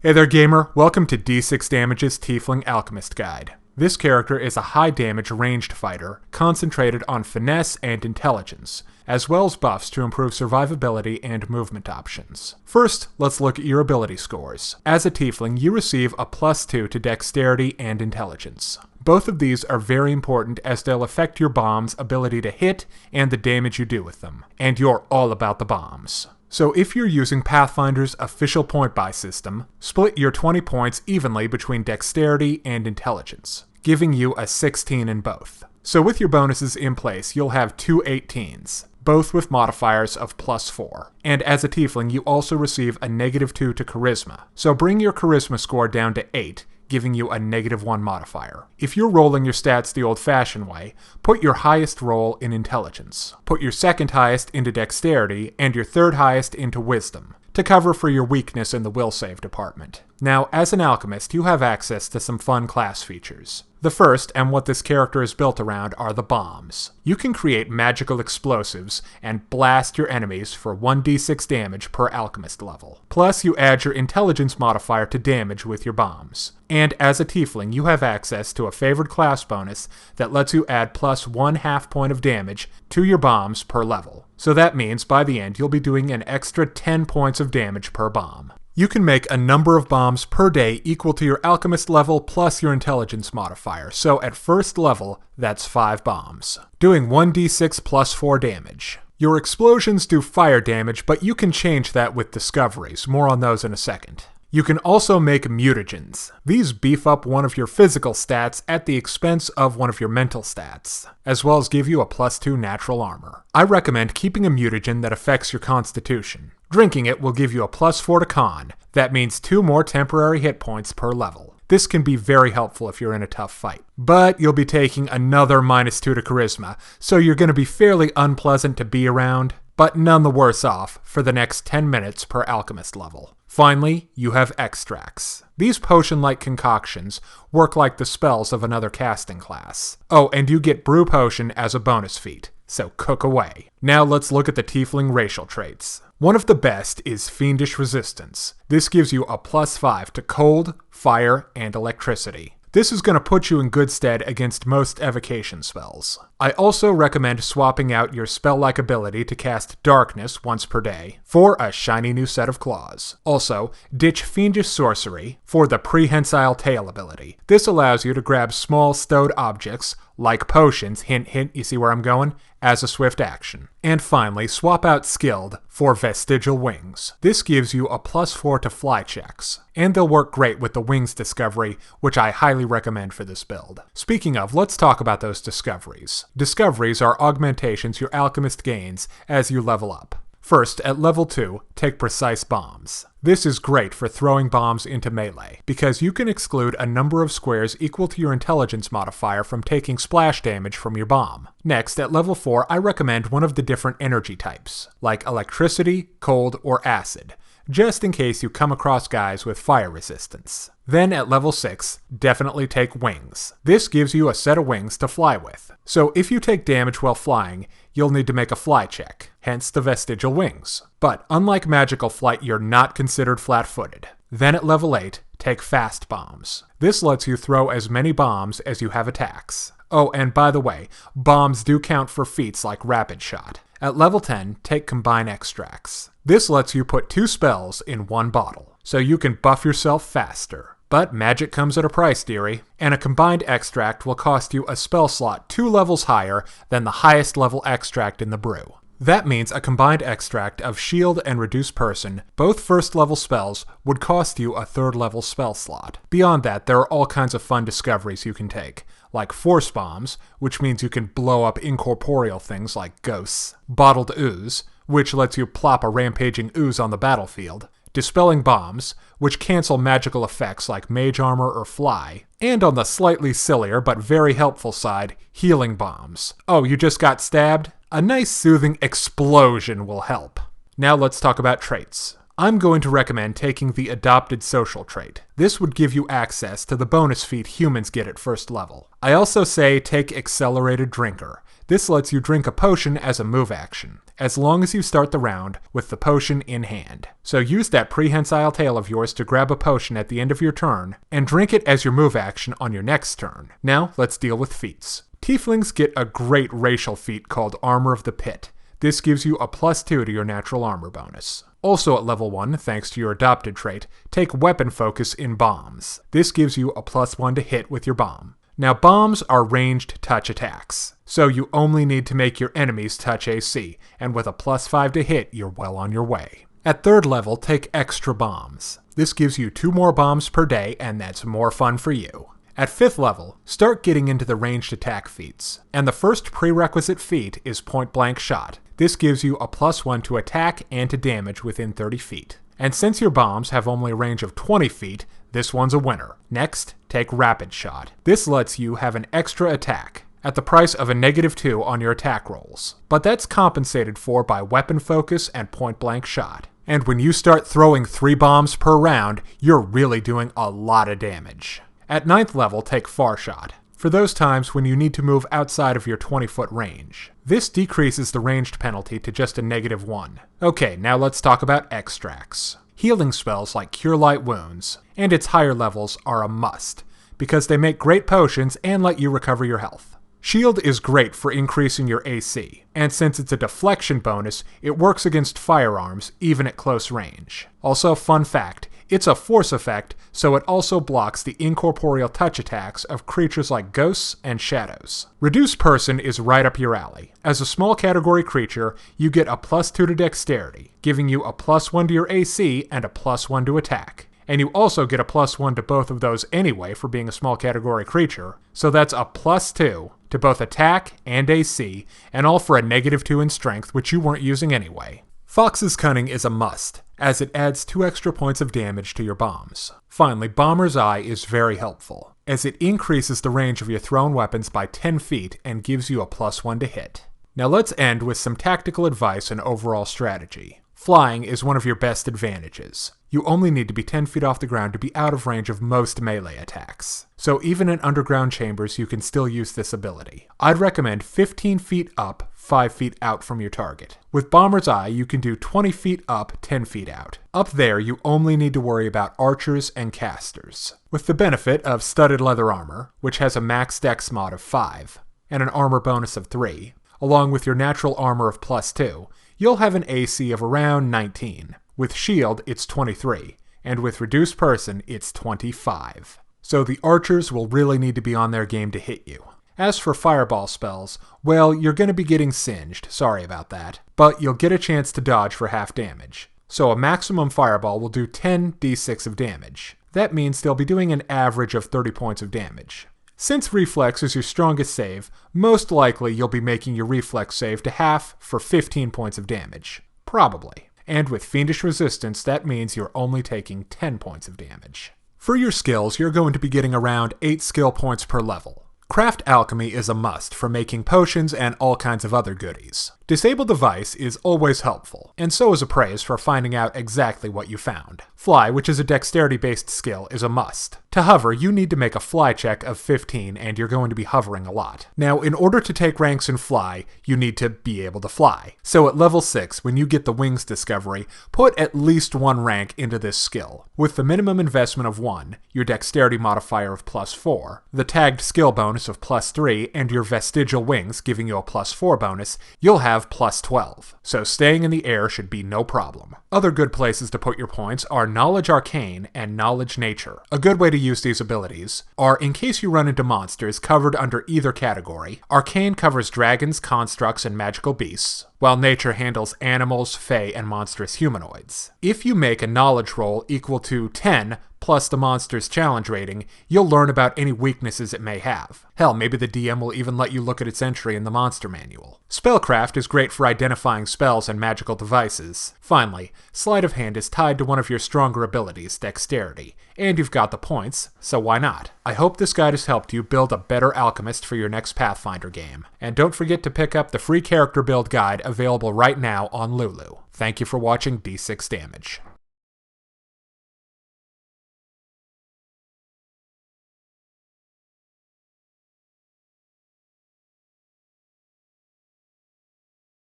Hey there gamer, welcome to D6 Damage's Tiefling Alchemist Guide. This character is a high damage ranged fighter, concentrated on finesse and intelligence, as well as buffs to improve survivability and movement options. First, let's look at your ability scores. As a Tiefling, you receive a +2 to dexterity and intelligence. Both of these are very important as they'll affect your bomb's ability to hit and the damage you do with them. And you're all about the bombs. So if you're using Pathfinder's official point buy system, split your 20 points evenly between dexterity and intelligence, giving you a 16 in both. So with your bonuses in place, you'll have two 18s, both with modifiers of +4. And as a Tiefling, you also receive a -2 to Charisma. So bring your Charisma score down to 8, giving you a -1 modifier. If you're rolling your stats the old-fashioned way, put your highest roll in intelligence. Put your second highest into dexterity, and your third highest into wisdom, to cover for your weakness in the will save department. Now, as an alchemist, you have access to some fun class features. The first, and what this character is built around, are the bombs. You can create magical explosives and blast your enemies for 1d6 damage per alchemist level. Plus, you add your intelligence modifier to damage with your bombs. And as a Tiefling, you have access to a favored class bonus that lets you add +1/2 point of damage to your bombs per level. So that means by the end, you'll be doing an extra 10 points of damage per bomb. You can make a number of bombs per day equal to your alchemist level plus your intelligence modifier, so at first level, that's 5 bombs, doing 1d6 +4 damage. Your explosions do fire damage, but you can change that with discoveries, more on those in a second. You can also make mutagens. These beef up one of your physical stats at the expense of one of your mental stats, as well as give you a +2 natural armor. I recommend keeping a mutagen that affects your constitution. Drinking it will give you a +4 to con. That means 2 more temporary hit points per level. This can be very helpful if you're in a tough fight. But you'll be taking another -2 to charisma, so you're going to be fairly unpleasant to be around, but none the worse off for the next 10 minutes per alchemist level. Finally, you have extracts. These potion-like concoctions work like the spells of another casting class. Oh, and you get Brew Potion as a bonus feat, so cook away. Now let's look at the Tiefling racial traits. One of the best is Fiendish Resistance. This gives you a +5 to cold, fire, and electricity. This is going to put you in good stead against most evocation spells. I also recommend swapping out your spell-like ability to cast Darkness once per day for a shiny new set of claws. Also, ditch Fiendish Sorcery for the Prehensile Tail ability. This allows you to grab small stowed objects, like potions, hint hint, you see where I'm going, as a swift action. And finally, swap out Skilled for Vestigial Wings. This gives you a +4 to fly checks, and they'll work great with the Wings discovery, which I highly recommend for this build. Speaking of, let's talk about those discoveries. Discoveries are augmentations your alchemist gains as you level up. First, at level 2, take Precise Bombs. This is great for throwing bombs into melee, because you can exclude a number of squares equal to your intelligence modifier from taking splash damage from your bomb. Next, at level 4, I recommend one of the different energy types, like electricity, cold, or acid, just in case you come across guys with fire resistance. Then at level 6, definitely take Wings. This gives you a set of wings to fly with. So if you take damage while flying, you'll need to make a fly check, hence the Vestigial Wings. But unlike magical flight, you're not considered flat-footed. Then at level 8, take Fast Bombs. This lets you throw as many bombs as you have attacks. Oh, and by the way, bombs do count for feats like Rapid Shot. At level 10, take Combine Extracts. This lets you put 2 spells in one bottle, so you can buff yourself faster. But magic comes at a price, dearie, and a combined extract will cost you a spell slot 2 levels higher than the highest level extract in the brew. That means a combined extract of Shield and Reduce Person, both first level spells, would cost you a 3rd level spell slot. Beyond that, there are all kinds of fun discoveries you can take, like Force Bombs, which means you can blow up incorporeal things like ghosts, Bottled Ooze, which lets you plop a rampaging ooze on the battlefield, Dispelling Bombs, which cancel magical effects like Mage Armor or Fly, and on the slightly sillier but very helpful side, Healing Bombs. Oh, you just got stabbed? A nice soothing explosion will help. Now let's talk about traits. I'm going to recommend taking the Adopted Social trait. This would give you access to the bonus feat humans get at first level. I also say take Accelerated Drinker. This lets you drink a potion as a move action, as long as you start the round with the potion in hand. So use that prehensile tail of yours to grab a potion at the end of your turn, and drink it as your move action on your next turn. Now, let's deal with feats. Tieflings get a great racial feat called Armor of the Pit. This gives you a +2 to your natural armor bonus. Also at level 1, thanks to your adopted trait, take Weapon Focus in Bombs. This gives you a +1 to hit with your bomb. Now bombs are ranged touch attacks, so you only need to make your enemies touch AC, and with a +5 to hit, you're well on your way. At 3rd level, take Extra Bombs. This gives you 2 more bombs per day, and that's more fun for you. At 5th level, start getting into the ranged attack feats, and the first prerequisite feat is Point Blank Shot. This gives you a +1 to attack and to damage within 30 feet. And since your bombs have only a range of 20 feet, this one's a winner. Next, take Rapid Shot. This lets you have an extra attack, at the price of a -2 on your attack rolls. But that's compensated for by Weapon Focus and Point Blank Shot. And when you start throwing 3 bombs per round, you're really doing a lot of damage. At 9th level, take Far Shot, for those times when you need to move outside of your 20-foot range. This decreases the ranged penalty to just a -1. Okay, now let's talk about extracts. Healing spells like Cure Light Wounds, and its higher levels are a must, because they make great potions and let you recover your health. Shield is great for increasing your AC, and since it's a deflection bonus, it works against firearms, even at close range. Also, fun fact, it's a force effect, so it also blocks the incorporeal touch attacks of creatures like ghosts and shadows. Reduce Person is right up your alley. As a small category creature, you get a +2 to dexterity, giving you a +1 to your AC and a +1 to attack. And you also get a +1 to both of those anyway for being a small category creature, so that's a +2 to both attack and AC, and all for a -2 in strength, which you weren't using anyway. Fox's Cunning is a must, as it adds 2 extra points of damage to your bombs. Finally, Bomber's Eye is very helpful, as it increases the range of your thrown weapons by 10 feet and gives you a +1 to hit. Now let's end with some tactical advice and overall strategy. Flying is one of your best advantages. You only need to be 10 feet off the ground to be out of range of most melee attacks. So even in underground chambers, you can still use this ability. I'd recommend 15 feet up, 5 feet out from your target. With Bomber's Eye, you can do 20 feet up, 10 feet out. Up there, you only need to worry about archers and casters. With the benefit of Studded Leather Armor, which has a max dex mod of 5, and an armor bonus of 3, along with your natural armor of +2, you'll have an AC of around 19. With Shield, it's 23, and with Reduced Person, it's 25. So the archers will really need to be on their game to hit you. As for fireball spells, well, you're going to be getting singed, sorry about that, but you'll get a chance to dodge for half damage. So a maximum fireball will do 10 d6 of damage. That means they'll be doing an average of 30 points of damage. Since Reflex is your strongest save, most likely you'll be making your Reflex save to half for 15 points of damage. Probably. And with Fiendish Resistance, that means you're only taking 10 points of damage. For your skills, you're going to be getting around 8 skill points per level. Craft Alchemy is a must for making potions and all kinds of other goodies. Disable Device is always helpful, and so is Appraise for finding out exactly what you found. Fly, which is a dexterity-based skill, is a must. To hover, you need to make a fly check of 15, and you're going to be hovering a lot. Now, in order to take ranks in fly, you need to be able to fly. So at level 6, when you get the Wings discovery, put at least 1 rank into this skill. With the minimum investment of 1, your dexterity modifier of +4, the tagged skill bonus of +3, and your vestigial wings giving you a +4 bonus, you'll have +12. So staying in the air should be no problem. Other good places to put your points are Knowledge Arcane and Knowledge Nature. A good way to use these abilities are in case you run into monsters covered under either category. Arcane covers dragons, constructs, and magical beasts, while Nature handles animals, fae, and monstrous humanoids. If you make a knowledge roll equal to 10 plus the monster's challenge rating, you'll learn about any weaknesses it may have. Hell, maybe the DM will even let you look at its entry in the monster manual. Spellcraft is great for identifying spells and magical devices. Finally, Sleight of Hand is tied to one of your stronger abilities, Dexterity, and you've got the points, so why not? I hope this guide has helped you build a better alchemist for your next Pathfinder game. And don't forget to pick up the free character build guide available right now on Lulu. Thank you for watching D6 Damage.